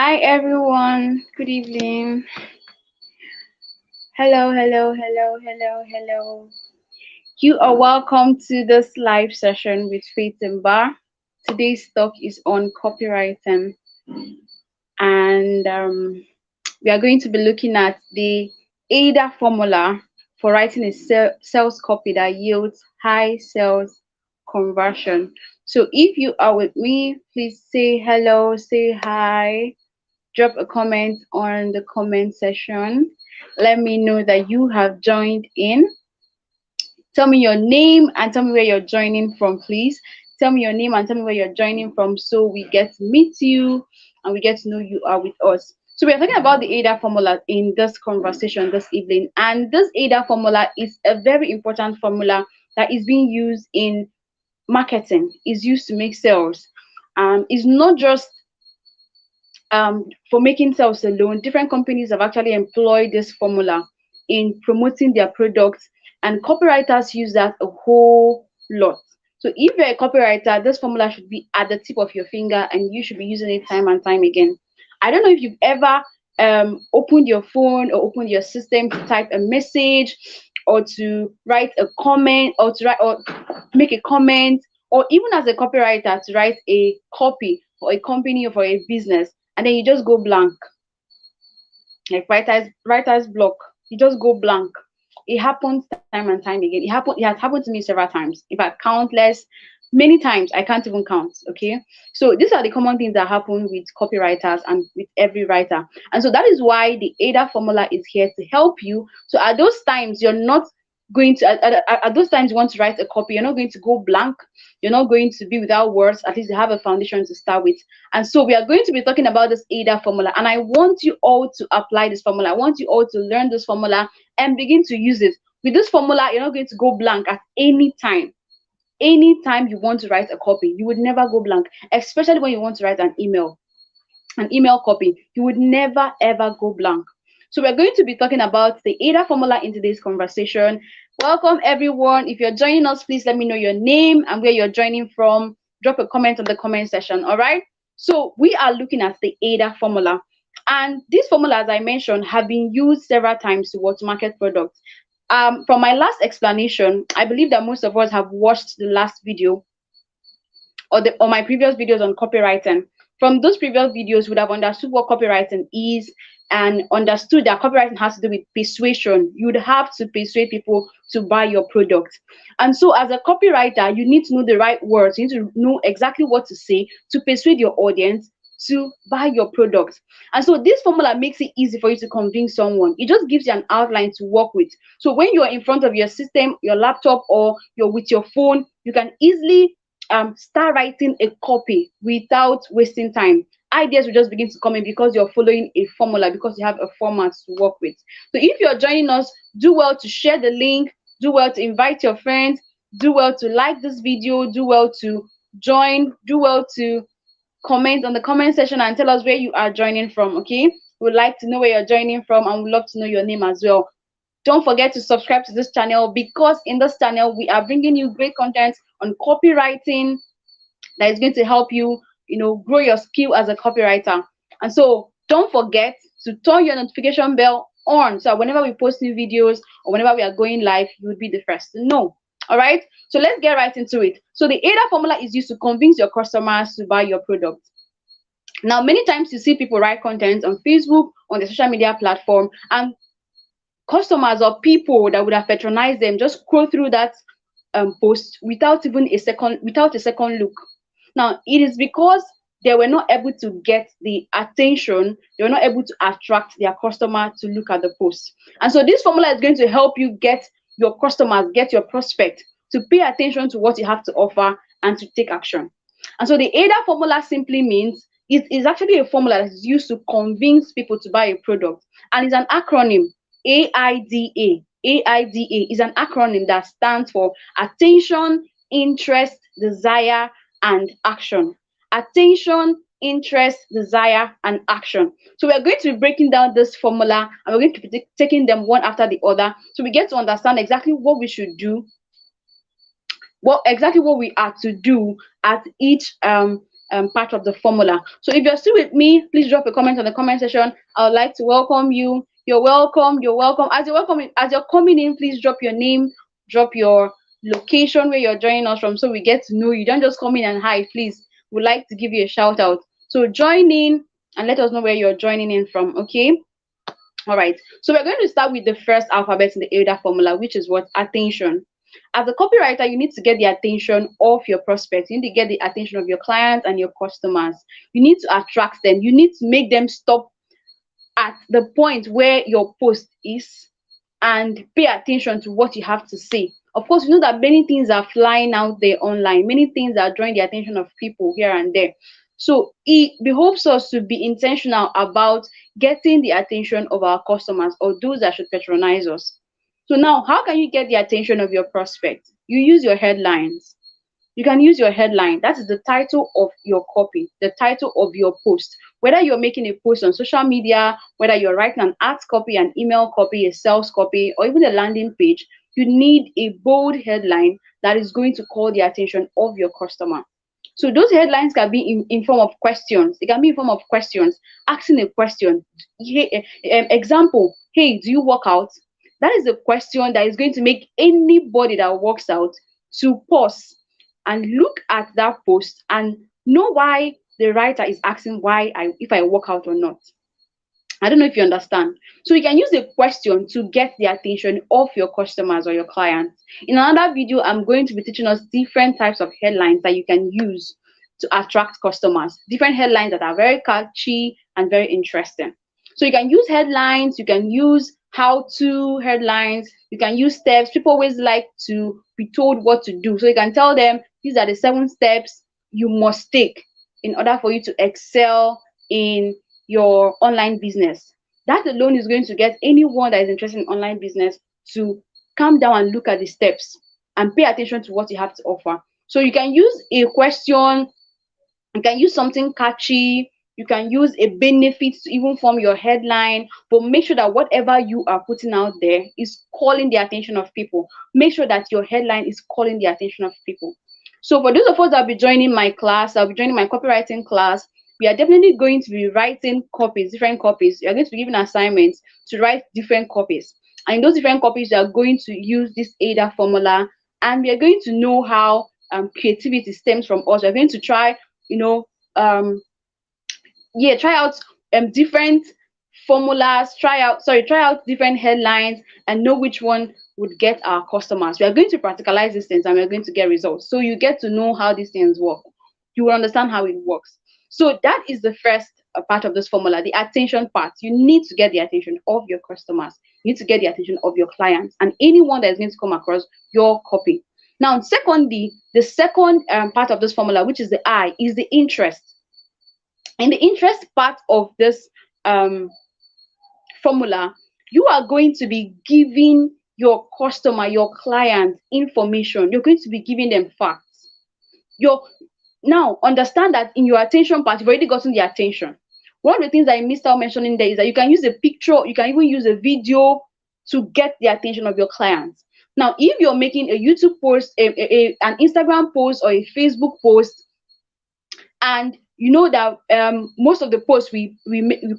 Hi everyone, good evening. Hello. You are welcome to this live session with Faith and Bar. Today's talk is on copywriting, and we are going to be looking at the AIDA formula for writing a sales copy that yields high sales conversion. So if you are with me, please say hello, say hi, drop a comment on the comment section. Let me know that you have joined in. Tell me your name and tell me where you're joining from, please. Tell me your name and tell me where you're joining from so we get to meet you and we get to know you are with us. So we're talking about the AIDA formula in this conversation this evening. And this AIDA formula is a very important formula that is being used in marketing, is used to make sales. It's not just for making sales alone. Different companies have actually employed this formula in promoting their products, and copywriters use that a whole lot. So if you're a copywriter, this formula should be at the tip of your finger and you should be using it time and time again. I don't know if you've ever opened your phone or opened your system to type a message or to write a comment or to write or make a comment, or even as a copywriter to write a copy for a company or for a business, and then you just go blank, like writer's block. You just go blank. It happens time and time again. It has happened to me several times. If I countless, many times I can't even count. Okay, so these are the common things that happen with copywriters and with every writer, and so that is why the AIDA formula is here to help you. So at those times you're not going to at those times you want to write a copy, you're not going to go blank, you're not going to be without words. At least you have a foundation to start with. And so we are going to be talking about this AIDA formula, and I want you all to apply this formula. I want you all to learn this formula and begin to use it. With this formula, you're not going to go blank at any time. Anytime you want to write a copy, you would never go blank, especially when you want to write an email copy. You would never ever go blank. So we're going to be talking about the AIDA formula in today's conversation. Welcome everyone. If you're joining us, please let me know your name and where you're joining from. Drop a comment on the comment section. All right. So we are looking at the AIDA formula, and this formula, as I mentioned, have been used several times to market products. From my last explanation, I believe that most of us have watched the last video or my previous videos on copywriting. From those previous videos, you would have understood what copywriting is and understood that copywriting has to do with persuasion. You would have to persuade people to buy your product. And so as a copywriter, you need to know the right words. You need to know exactly what to say to persuade your audience to buy your product. And so this formula makes it easy for you to convince someone. It just gives you an outline to work with. So when you're in front of your system, your laptop, or you're with your phone, you can easily start writing a copy without wasting time. Ideas will just begin to come in because you're following a formula, because you have a format to work with. So if you're joining us, do well to share the link, do well to invite your friends, do well to like this video, do well to join, do well to comment on the comment section and tell us where you are joining from. Okay, we'd like to know where you're joining from and we'd love to know your name as well. Don't forget to subscribe to this channel, because in this channel we are bringing you great content on copywriting that is going to help you, grow your skill as a copywriter. And so don't forget to turn your notification bell on, so whenever we post new videos or whenever we are going live, you would be the first to know. All right, so let's get right into it. So the AIDA formula is used to convince your customers to buy your product. Now, many times you see people write content on Facebook, on the social media platform, and customers or people that would have patronized them just scroll through that post without a second look. Now, it is because they were not able to get the attention, they were not able to attract their customer to look at the post. And so this formula is going to help you get your customers, get your prospect to pay attention to what you have to offer and to take action. And so the AIDA formula simply means it is actually a formula that is used to convince people to buy a product, and it's an acronym. AIDA. AIDA is an acronym that stands for attention, interest, desire, and action. Attention, interest, desire, and action. So we're going to be breaking down this formula and we're going to be taking them one after the other, so we get to understand exactly what we should do, what we are to do at each part of the formula. So if you're still with me, please drop a comment on the comment section. I would like to welcome you. You're welcome. You're welcome. As you're coming in, please drop your name, drop your location where you're joining us from, so we get to know you. Don't just come in and hide, please. We'd like to give you a shout out. So join in and let us know where you're joining in from. Okay. All right. So we're going to start with the first alphabet in the Eda formula, which is what? Attention. As a copywriter, you need to get the attention of your prospects. You need to get the attention of your clients and your customers. You need to attract them. You need to make them stop at the point where your post is and pay attention to what you have to say. Of course, you know that many things are flying out there online. Many things are drawing the attention of people here and there. So it behoves us to be intentional about getting the attention of our customers or those that should patronize us. So now, how can you get the attention of your prospect? You use your headlines. You can use your headline. That is the title of your copy, the title of your post. Whether you're making a post on social media, whether you're writing an art copy, an email copy, a sales copy, or even a landing page, you need a bold headline that is going to call the attention of your customer. So those headlines can be in form of questions. It can be in form of questions, asking a question. Example, hey, do you work out? That is a question that is going to make anybody that works out to pause and look at that post and know why the writer is asking if I work out or not. I don't know if you understand. So you can use a question to get the attention of your customers or your clients. In another video, I'm going to be teaching us different types of headlines that you can use to attract customers. Different headlines that are very catchy and very interesting. So you can use headlines, you can use how-to headlines, you can use steps. People always like to be told what to do. So you can tell them, these are the 7 steps you must take in order for you to excel in your online business. That alone is going to get anyone that is interested in online business to calm down and look at the steps and pay attention to what you have to offer. So you can use a question, you can use something catchy, you can use a benefit to even form your headline, but make sure that whatever you are putting out there is calling the attention of people. Make sure that your headline is calling the attention of people. So for those of us that will be joining my class, I'll be joining my copywriting class. We are definitely going to be writing copies, different copies. You're going to be given assignments to write different copies. And in those different copies, you are going to use this AIDA formula, and we are going to know how creativity stems from us. We're going to try, try out different formulas, try out different headlines and know which one would get our customers. We are going to practicalize these things and we're going to get results. So you get to know how these things work. You will understand how it works. So that is the first part of this formula, the attention part. You need to get the attention of your customers. You need to get the attention of your clients and anyone that is going to come across your copy. Now, secondly, the second part of this formula, which is the I, is the interest. In the interest part of this formula, you are going to be giving your customer, your client, information. You're going to be giving them facts. Now, understand that in your attention part, you've already gotten the attention. One of the things I missed out mentioning there is that you can use a picture, you can even use a video to get the attention of your clients. Now, if you're making a YouTube post, an Instagram post, or a Facebook post, and you know that most of the posts we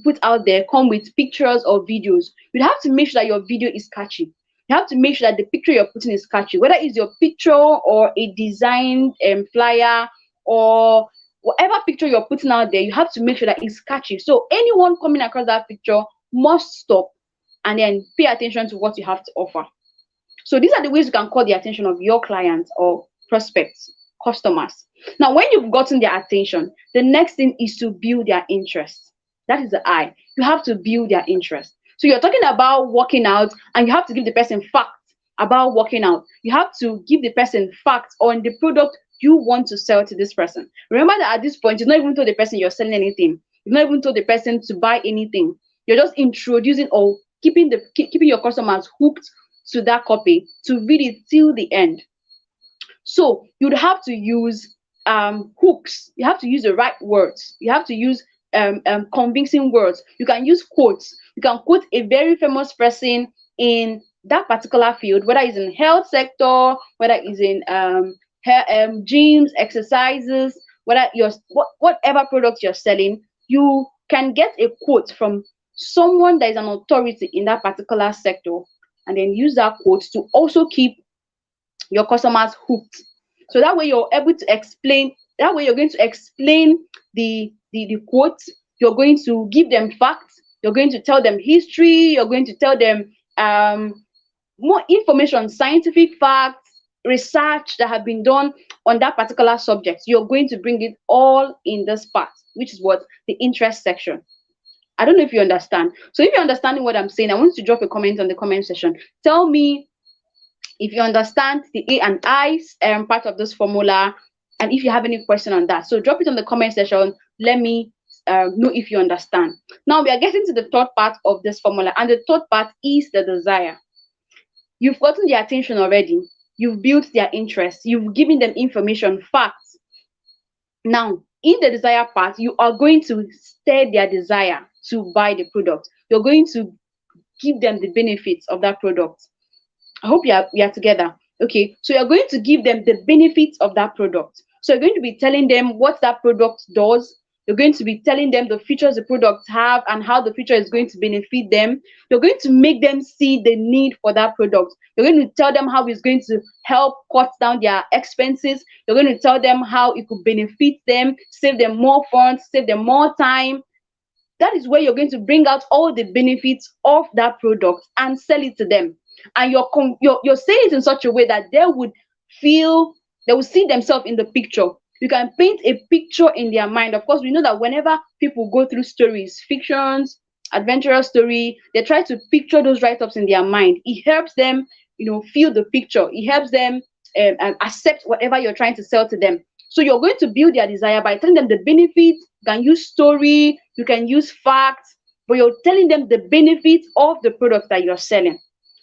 put out there come with pictures or videos, you have to make sure that your video is catchy. You have to make sure that the picture you're putting is catchy, whether it's your picture or a designed flyer or whatever picture you're putting out there. You have to make sure that it's catchy. So anyone coming across that picture must stop and then pay attention to what you have to offer. So these are the ways you can call the attention of your clients or prospects, customers. Now, when you've gotten their attention, the next thing is to build their interest. That is the I. You have to build their interest. So you're talking about working out, and you have to give the person facts about working out. You have to give the person facts on the product you want to sell to this person. Remember that at this point, you've not even told the person you're selling anything. You've not even told the person to buy anything. You're just introducing or keeping your customers hooked to that copy to read it till the end. So you'd have to use hooks. You have to use the right words. You have to use convincing words. You can use quotes. You can quote a very famous person in that particular field, whether it's in health sector, whether it's in gyms, exercises, whatever product you're selling, you can get a quote from someone that is an authority in that particular sector, and then use that quote to also keep your customers hooked. So that way you're able to explain, that way you're going to explain the quote, you're going to give them facts, you're going to tell them history, you're going to tell them more information, scientific facts, research that have been done on that particular subject. You're going to bring it all in this part, which is what the interest section. I don't know if you understand. So if you're understanding what I'm saying, I want you to drop a comment on the comment section. Tell me if you understand the A and I part of this formula, and if you have any question on that. So drop it on the comment section. Let me know if you understand. Now we are getting to the third part of this formula, and the third part is the desire. You've gotten their attention already. You've built their interest. You've given them information, facts. Now, in the desire part, you are going to stir their desire to buy the product. You're going to give them the benefits of that product. I hope we are together. Okay, so you're going to give them the benefits of that product. So you're going to be telling them what that product does. You're going to be telling them the features the products have and how the feature is going to benefit them. You're going to make them see the need for that product. You're going to tell them how it's going to help cut down their expenses. You're going to tell them how it could benefit them, save them more funds, save them more time. That is where you're going to bring out all the benefits of that product and sell it to them. And you're saying it in such a way that they will see themselves in the picture. You can paint a picture in their mind. Of course, we know that whenever people go through stories, fictions, adventurous story, they try to picture those write-ups in their mind. It helps them, feel the picture. It helps them accept whatever you're trying to sell to them. So you're going to build their desire by telling them the benefits. You can use story, you can use facts, but you're telling them the benefits of the product that you're selling.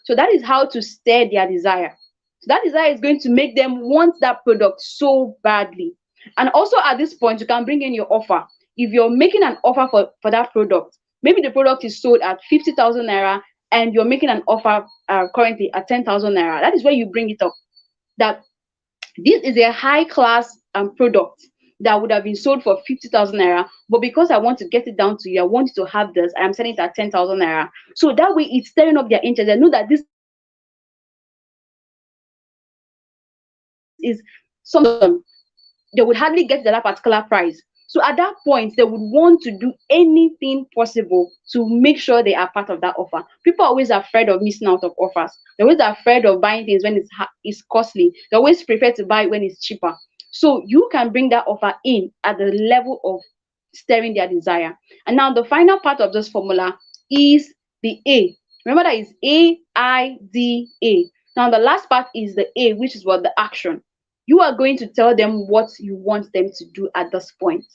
So that is how to stir their desire. So that desire is going to make them want that product so badly. And also at this point, you can bring in your offer. If you're making an offer for that product, maybe the product is sold at 50,000 naira and you're making an offer currently at 10,000 naira. That is where you bring it up. That this is a high class product that would have been sold for 50,000 naira, but because I want to get it down to you, I want you to have this, I'm selling it at 10,000 naira. So that way it's stirring up their interest. They know that this is something they would hardly get that particular price. So at that point, they would want to do anything possible to make sure they are part of that offer. People are always afraid of missing out of offers. They're always afraid of buying things when it's costly. They always prefer to buy when it's cheaper. So you can bring that offer in at the level of stirring their desire. And now the final part of this formula is the A. Remember that is AIDA. Now the last part is the A, which is what the action. You are going to tell them what you want them to do at this point.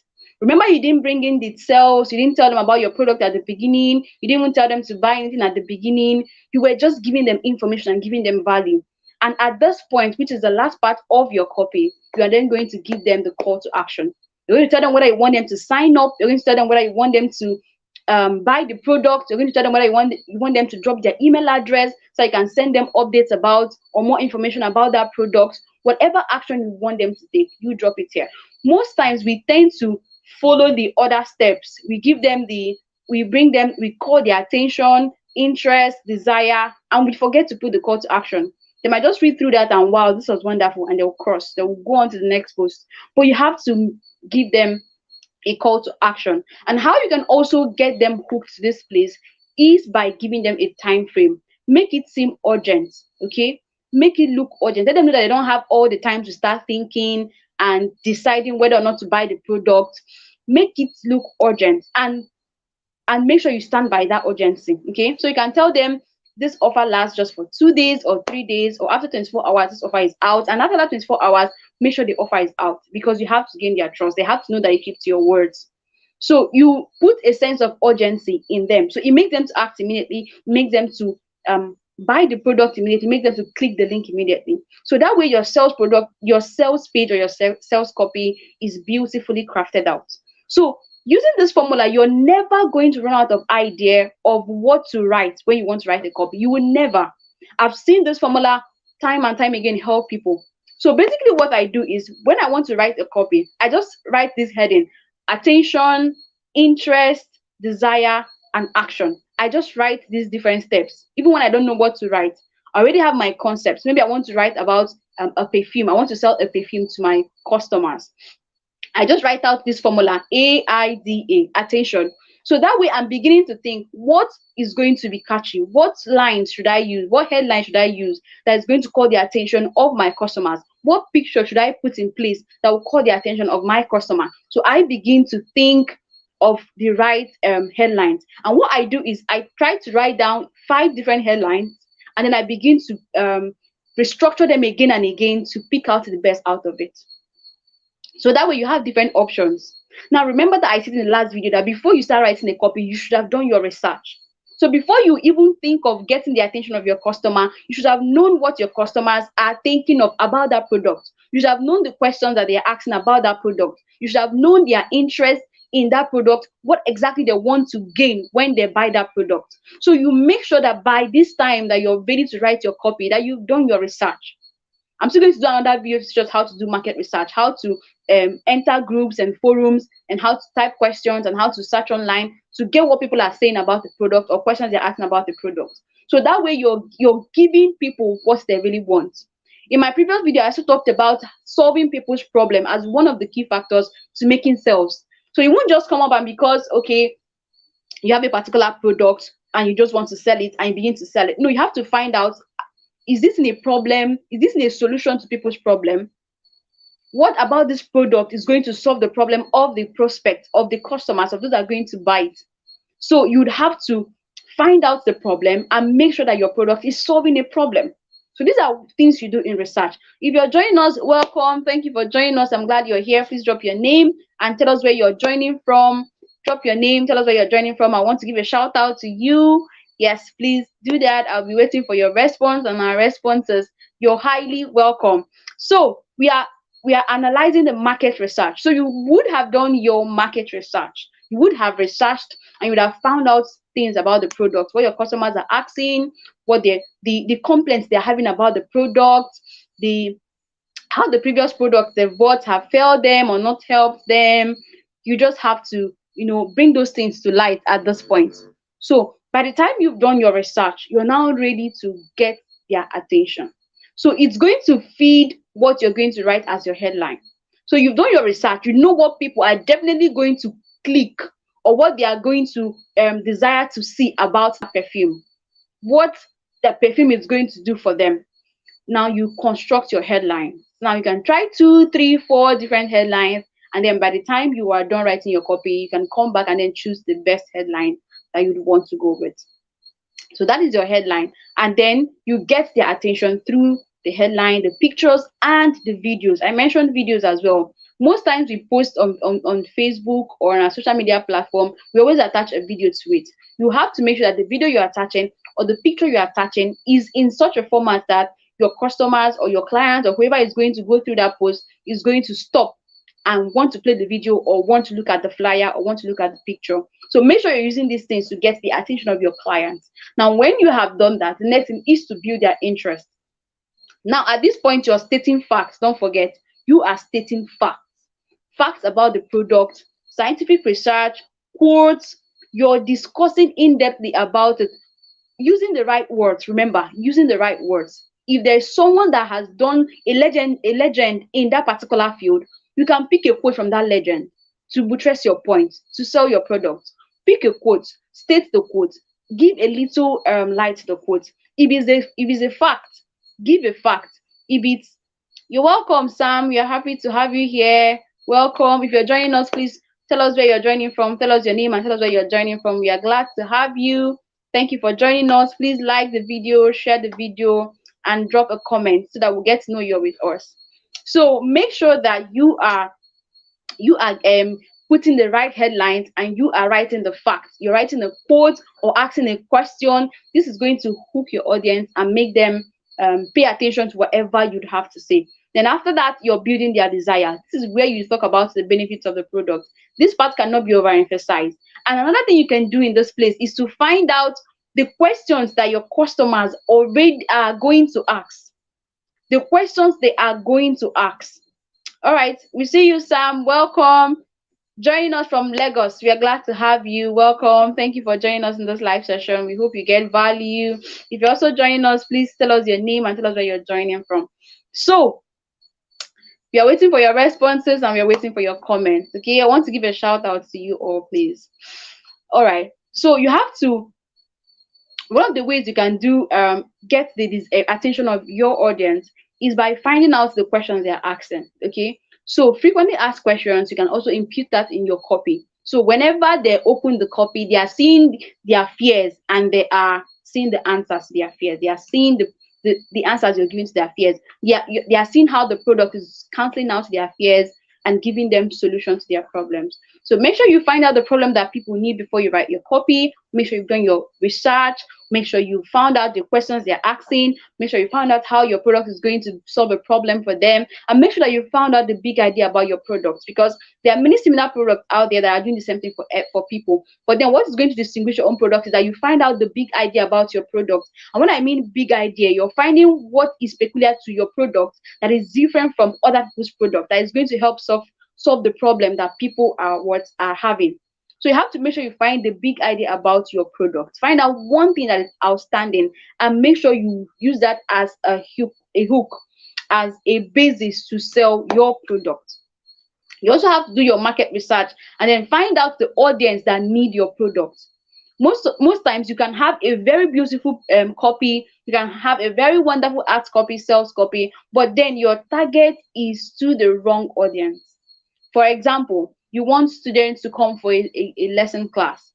Remember, you didn't bring in the sales, you didn't tell them about your product at the beginning, you didn't even tell them to buy anything at the beginning. You were just giving them information and giving them value. And at this point, which is the last part of your copy, you are then going to give them the call to action. You're going to tell them whether you want them to sign up, you're going to tell them whether you want them to buy the product, you're going to tell them whether you want them to drop their email address so you can send them updates about or more information about that product. Whatever action you want them to take, you drop it here. Most times we tend to follow the other steps. We call their attention, interest, desire, and we forget to put the call to action. They might just read through that and wow, this was wonderful, and they'll cross. They will go on to the next post. But you have to give them a call to action. And how you can also get them hooked to this place is by giving them a time frame. Make it seem urgent, okay? Make it look urgent. Let them know that they don't have all the time to start thinking and deciding whether or not to buy the product. Make it look urgent and make sure you stand by that urgency, okay? So you can tell them this offer lasts just for 2 days or 3 days, or after 24 hours, this offer is out. And after that 24 hours, make sure the offer is out, because you have to gain their trust. They have to know that you keep to your words. So you put a sense of urgency in them. So it makes them to act immediately, makes them to buy the product immediately, make them to click the link immediately. So that way your sales page or your sales copy is beautifully crafted out. So using this formula, you're never going to run out of idea of what to write when you want to write a copy. You will never. I've seen this formula time and time again help people. So basically what I do is when I want to write a copy, I just write this heading: attention, interest, desire, and action. I just write these different steps. Even when I don't know what to write, I already have my concepts. Maybe I want to write about a perfume. I want to sell a perfume to my customers. I just write out this formula: AIDA, attention. So that way I'm beginning to think, what is going to be catchy? What lines should I use? What headline should I use that is going to call the attention of my customers? What picture should I put in place that will call the attention of my customer? So I begin to think of the right headlines. And what I do is I try to write down 5 different headlines, and then I begin to restructure them again and again to pick out the best out of it. So that way you have different options. Now remember that I said in the last video that before you start writing a copy, you should have done your research. So before you even think of getting the attention of your customer, you should have known what your customers are thinking of about that product. You should have known the questions that they are asking about that product. You should have known their interest in that product, what exactly they want to gain when they buy that product. So you make sure that by this time that you're ready to write your copy, that you've done your research. I'm still going to do another video to just how to do market research, how to enter groups and forums, and how to type questions and how to search online to get what people are saying about the product or questions they're asking about the product. So that way you're giving people what they really want. In my previous video, I also talked about solving people's problem as one of the key factors to making sales. So you won't just come up and because, okay, you have a particular product and you just want to sell it and you begin to sell it. No, you have to find out, is this in a problem? Is this in a solution to people's problem? What about this product is going to solve the problem of the prospect, of the customers, of those that are going to buy it? So you'd have to find out the problem and make sure that your product is solving a problem. So these are things you do in research. If you're joining us, welcome. Thank you for joining us. I'm glad you're here. Please drop your name and tell us where you're joining from. Drop your name, tell us where you're joining from. I want to give a shout out to you. Yes, please do that. I'll be waiting for your response and our responses. You're highly welcome. So we are analyzing the market research. So you would have done your market research. You would have researched and you would have found out things about the product, what your customers are asking, what the complaints they're having about the product, how the previous products they've bought have failed them or not helped them. You just have to, bring those things to light at this point. So by the time you've done your research, you're now ready to get their attention. So it's going to feed what you're going to write as your headline. So you've done your research, you know what people are definitely going to click or what they are going to desire to see about perfume, what the perfume is going to do for them. Now you construct your headline. Now you can try 2, 3, 4 different headlines, and then by the time you are done writing your copy, you can come back and then choose the best headline that you'd want to go with. So that is your headline, and then you get their attention through the headline, the pictures, and the videos. I mentioned videos as well. Most times we post on Facebook or on a social media platform, we always attach a video to it. You have to make sure that the video you're attaching or the picture you're attaching is in such a format that your customers or your clients or whoever is going to go through that post is going to stop and want to play the video or want to look at the flyer or want to look at the picture. So make sure you're using these things to get the attention of your clients. Now, when you have done that, the next thing is to build their interest. Now, at this point, you're stating facts. Don't forget, you are stating facts. Facts about the product, scientific research, quotes. You're discussing in-depthly about it using the right words. Remember, using the right words. If there's someone that has done a legend in that particular field, you can pick a quote from that legend to buttress your point, to sell your product. Pick a quote, state the quote, give a little light to the quote. If it's a fact, give a fact. If it's, you're welcome, Sam, we are happy to have you here. Welcome. If you're joining us, please tell us where you're joining from, tell us your name and tell us where you're joining from. We are glad to have you. Thank you for joining us. Please like the video, share the video, and drop a comment so that we'll get to know you're with us. So make sure that you are putting the right headlines and you are writing the facts. You're writing a quote or asking a question. This is going to hook your audience and make them pay attention to whatever you'd have to say. Then after that, you're building their desire. This is where you talk about the benefits of the product. This part cannot be overemphasized. And another thing you can do in this place is to find out the questions that your customers already are going to ask. the questions they are going to ask. All right, we see you, Sam. Welcome. Joining us from Lagos. We are glad to have you. Welcome. Thank you for joining us in this live session. We hope you get value. If you're also joining us, please tell us your name and tell us where you're joining from. So, we are waiting for your responses and we are waiting for your comments. Okay, I want to give a shout out to you all, please. All right, so you have to, one of the ways you can do get the attention of your audience is by finding out the questions they're asking. Okay, so frequently asked questions, you can also impute that in your copy. So whenever they open the copy, they are seeing their fears and they are seeing the answers to their fears. They are seeing the answers you're giving to their fears. They are seeing how the product is canceling out their fears and giving them solutions to their problems. So make sure you find out the problem that people need before you write your copy. Make sure you've done your research. Make sure you found out the questions they're asking. Make sure you found out how your product is going to solve a problem for them. And make sure that you found out the big idea about your product, because there are many similar products out there that are doing the same thing for people. But then what is going to distinguish your own product is that you find out the big idea about your product. And when I mean big idea, you're finding what is peculiar to your product that is different from other people's product, that is going to help solve the problem that people are having. So you have to make sure you find the big idea about your product. Find out one thing that is outstanding and make sure you use that as a hook, as a basis to sell your product. You also have to do your market research and then find out the audience that need your product. Most times you can have a very beautiful copy, you can have a very wonderful art copy, sales copy, but then your target is to the wrong audience. For example, you want students to come for a lesson class.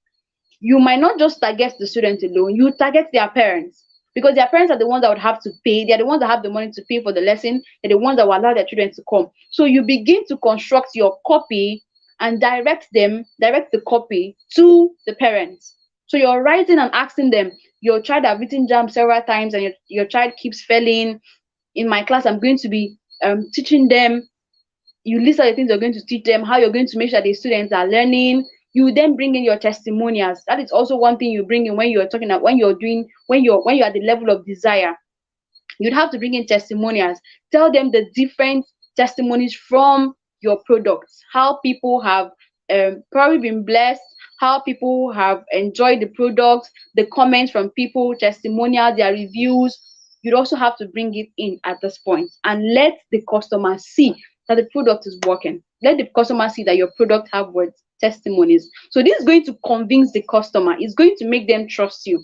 You might not just target the student alone, you target their parents, because their parents are the ones that would have to pay. They're the ones that have the money to pay for the lesson. They're the ones that will allow their children to come. So you begin to construct your copy and direct the copy to the parents. So you're writing and asking them, your child have written jam several times and your child keeps failing. In my class, I'm going to be teaching them. You list all the things you're going to teach them, how you're going to make sure the students are learning. You then bring in your testimonials. That is also one thing you bring in when you're talking about when you're at the level of desire. You'd have to bring in testimonials. Tell them the different testimonies from your products, how people have probably been blessed, how people have enjoyed the product, the comments from people, testimonials, their reviews. You'd also have to bring it in at this point and let the customer see that the product is working. Let the customer see that your product have words, testimonies. So this is going to convince the customer. It's going to make them trust you.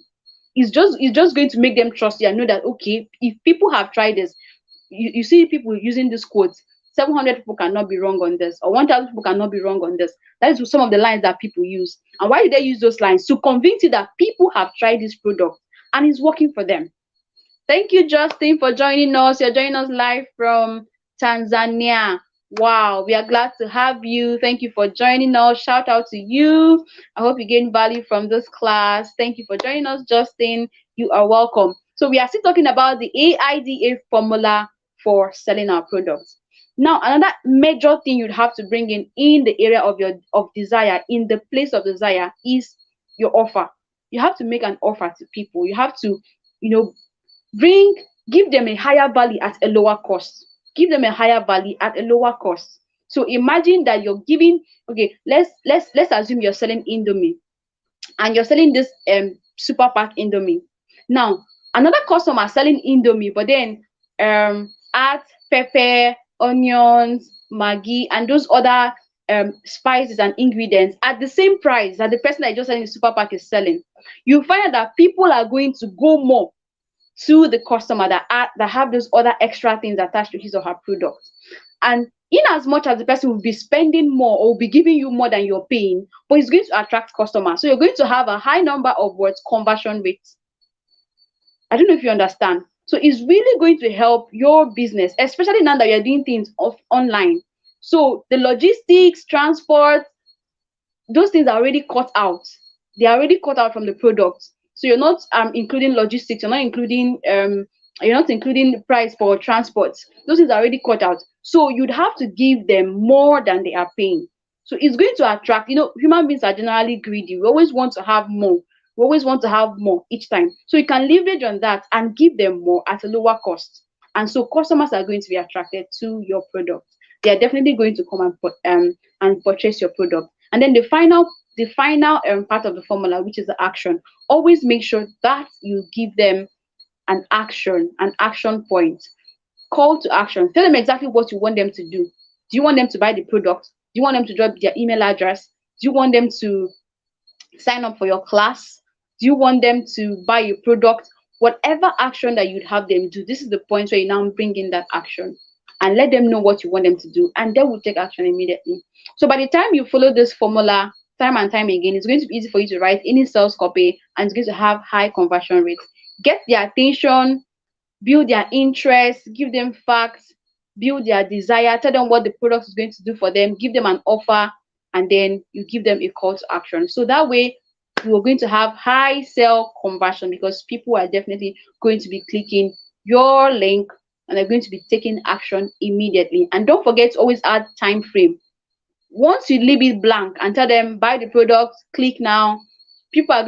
It's just going to make them trust you and know that, okay, if people have tried this, you see people using this quote, 700 people cannot be wrong on this, or 1,000 people cannot be wrong on this. That is some of the lines that people use. And why do they use those lines? To convince you that people have tried this product and it's working for them. Thank you, Justin, for joining us. You're joining us live from Tanzania. Wow, we are glad to have you. Thank you for joining us. Shout out to you. I hope you gain value from this class. Thank you for joining us, Justin. You are welcome. So we are still talking about the AIDA formula for selling our products. Now, another major thing you'd have to bring in the area of desire, in the place of desire, is your offer. You have to make an offer to people. You have to, give them a higher value at a lower cost. Give them a higher value at a lower cost. So imagine that you're giving, okay, let's assume you're selling Indomie and you're selling this super pack Indomie. Now, another customer selling Indomie, but then add pepper, onions, Maggi, and those other spices and ingredients at the same price that the person that just selling the super pack is selling. You find out that people are going to go more to the customer that have those other extra things attached to his or her product. And in as much as the person will be spending more or will be giving you more than you're paying, but it's going to attract customers. So you're going to have a high number of conversion rates. I don't know if you understand. So it's really going to help your business, especially now that you're doing things online. So the logistics, transport, those things are already cut out. They are already cut out from the product. So you're not including logistics, you're not including price for transport. Those things are already cut out. So you'd have to give them more than they are paying. So it's going to attract, human beings are generally greedy. We always want to have more. We always want to have more each time. So you can leverage on that and give them more at a lower cost. and so customers are going to be attracted to your product. They are definitely going to come and purchase your product. And then the final part of the formula, which is the action. Always make sure that you give them an action point, call to action. Tell them exactly what you want them to do. Do you want them to buy the product? Do you want them to drop their email address? Do you want them to sign up for your class? Do you want them to buy your product? Whatever action that you'd have them do, this is the point where you now bring in that action and let them know what you want them to do, and they will take action immediately. So by the time you follow this formula time and time again, it's going to be easy for you to write any sales copy, and it's going to have high conversion rates. Get their attention, build their interest, give them facts, build their desire, tell them what the product is going to do for them, give them an offer, and then you give them a call to action. So that way you are going to have high sale conversion, because people are definitely going to be clicking your link and they're going to be taking action immediately. And don't forget to always add time frame. Once you leave it blank and tell them buy the product, click now, people are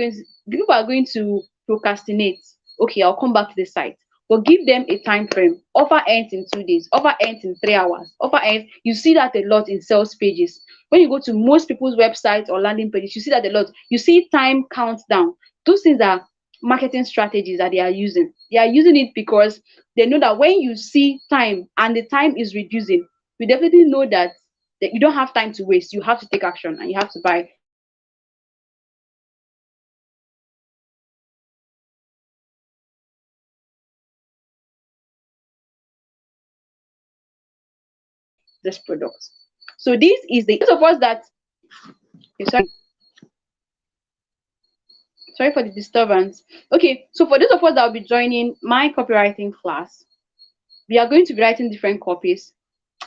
going to procrastinate. Okay, I'll come back to the site. But give them a time frame. Offer ends in 2 days, offer ends in 3 hours, offer ends. You see that a lot in sales pages. When you go to most people's websites or landing pages, you see that a lot. You see time countdown. Those things are marketing strategies that they are using. They are using it because they know that when you see time and the time is reducing, you definitely know that you don't have time to waste. You have to take action and you have to buy this product. So this is the those of us that sorry for the disturbance. Okay, so for those of us that will be joining my copywriting class, we are going to be writing different copies,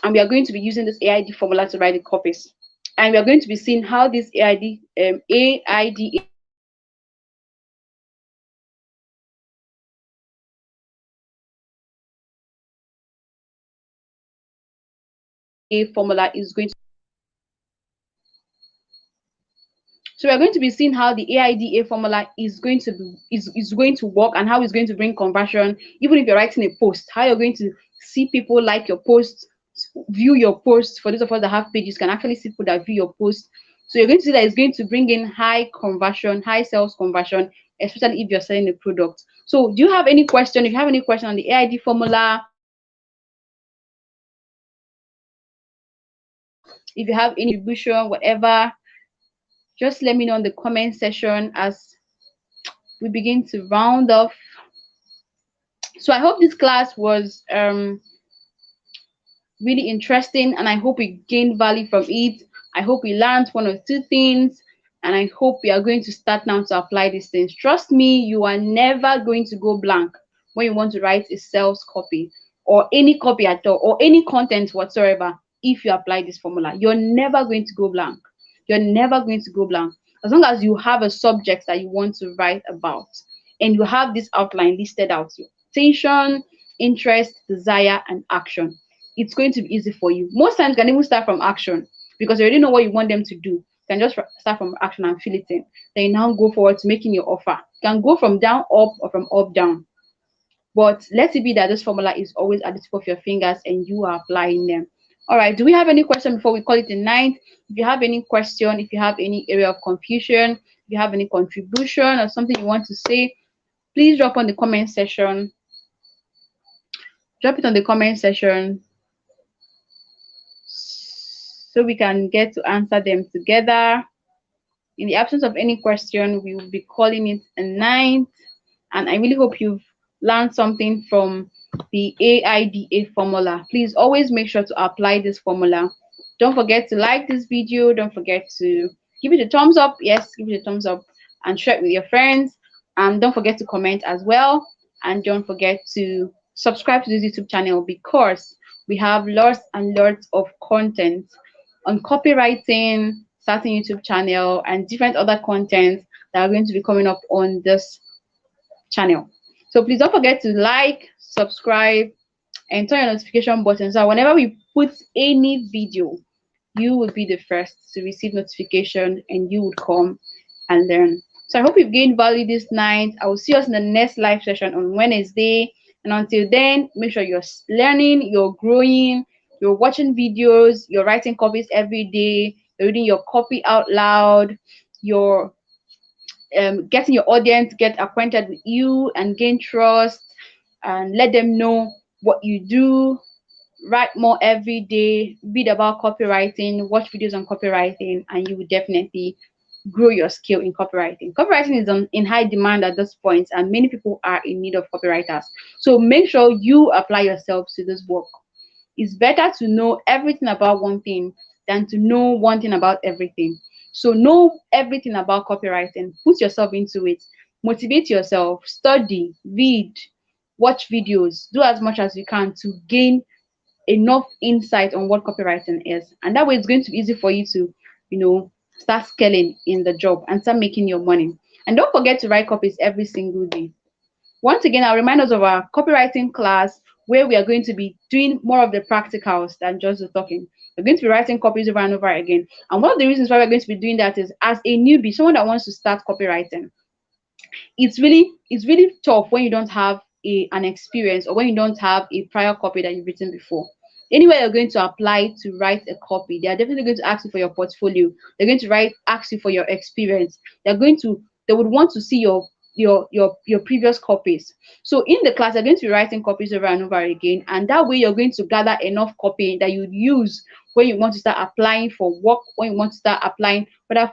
and we are going to be using this AID formula to write the copies, and we are going to be seeing how this AIDA formula is going to. So we're going to be seeing how the AIDA formula is going to is going to work, and how it's going to bring conversion. Even if you're writing a post, how you're going to see people like your post, view your post. For those of us that have pages, can actually see people that view your post. So you're going to see that it's going to bring in high conversion, high sales conversion, especially if you're selling a product. So do you have any question? If you have any question on the AID formula, if you have any contribution, whatever, just let me know in the comment section as we begin to round off. So I hope this class was really interesting, and I hope we gained value from it. I hope we learned one or two things, and I hope we are going to start now to apply these things. Trust me, you are never going to go blank when you want to write a sales copy or any copy at all, or any content whatsoever. If you apply this formula, you're never going to go blank. You're never going to go blank, as long as you have a subject that you want to write about and you have this outline listed out: your attention, interest, desire, and action. It's going to be easy for you. Most times you can even start from action, because you already know what you want them to do. You can just start from action and fill it in. Then you now go forward to making your offer. You can go from down up or from up down. But let it be that this formula is always at the tip of your fingers and you are applying them. All right, do we have any question before we call it a night? If you have any question, if you have any area of confusion, if you have any contribution or something you want to say, please drop on the comment section. Drop it on the comment section so we can get to answer them together. In the absence of any question, we will be calling it a night. And I really hope you've learned something from the AIDA formula. Please always make sure to apply this formula. Don't forget to like this video. Don't forget to give it a thumbs up. Yes, give it a thumbs up and share it with your friends. And don't forget to comment as well. And don't forget to subscribe to this YouTube channel, because we have lots and lots of content on copywriting, starting YouTube channel, and different other content that are going to be coming up on this channel. So please don't forget to like, subscribe, and turn your notification button, so whenever we put any video, you will be the first to receive notification and you would come and learn. So I hope you've gained value this night. I will see us in the next live session on Wednesday. And until then, make sure you're learning, you're growing, you're watching videos, you're writing copies every day, you're reading your copy out loud, you're getting your audience get acquainted with you and gain trust, and let them know what you do. Write more every day, read about copywriting, watch videos on copywriting, and you will definitely grow your skill in copywriting. Copywriting is in high demand at this point, and many people are in need of copywriters. So make sure you apply yourself to this work. It's better to know everything about one thing than to know one thing about everything. So know everything about copywriting, put yourself into it, motivate yourself, study, read, watch videos, do as much as you can to gain enough insight on what copywriting is. And that way it's going to be easy for you to, start scaling in the job and start making your money. And don't forget to write copies every single day. Once again, I'll remind us of our copywriting class where we are going to be doing more of the practicals than just the talking. We're going to be writing copies over and over again. And one of the reasons why we're going to be doing that is, as a newbie, someone that wants to start copywriting, it's really tough when you don't have an experience, or when you don't have a prior copy that you've written before. Anywhere you're going to apply to write a copy, they are definitely going to ask you for your portfolio. They're going to ask you for your experience. They would want to see your previous copies. So in the class, you're going to be writing copies over and over again, and that way you're going to gather enough copy that you'd use when you want to start applying for work, when you want to start applying whether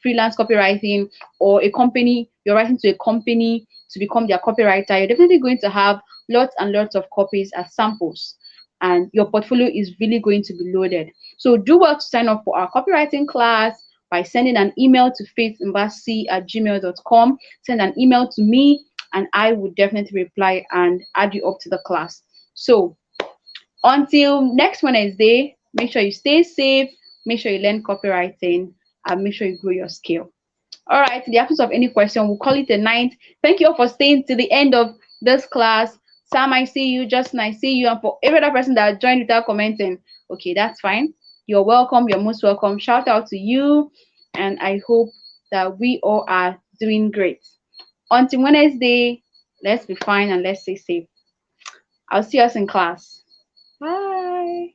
freelance copywriting, or a company, you're writing to a company to become their copywriter. You're definitely going to have lots and lots of copies as samples, and your portfolio is really going to be loaded. So do well to sign up for our copywriting class by sending an email to faithembassy@gmail.com. Send an email to me, and I would definitely reply and add you up to the class. So until next Wednesday, make sure you stay safe, make sure you learn copywriting, and make sure you grow your skill. All right, in the absence of any question, we'll call it a night. Thank you all for staying to the end of this class. Sam, I see you. Justin, I see you. And for every other person that joined without commenting, okay, that's fine. You're welcome. You're most welcome. Shout out to you. And I hope that we all are doing great. Until Wednesday, let's be fine and let's stay safe. I'll see us in class. Bye.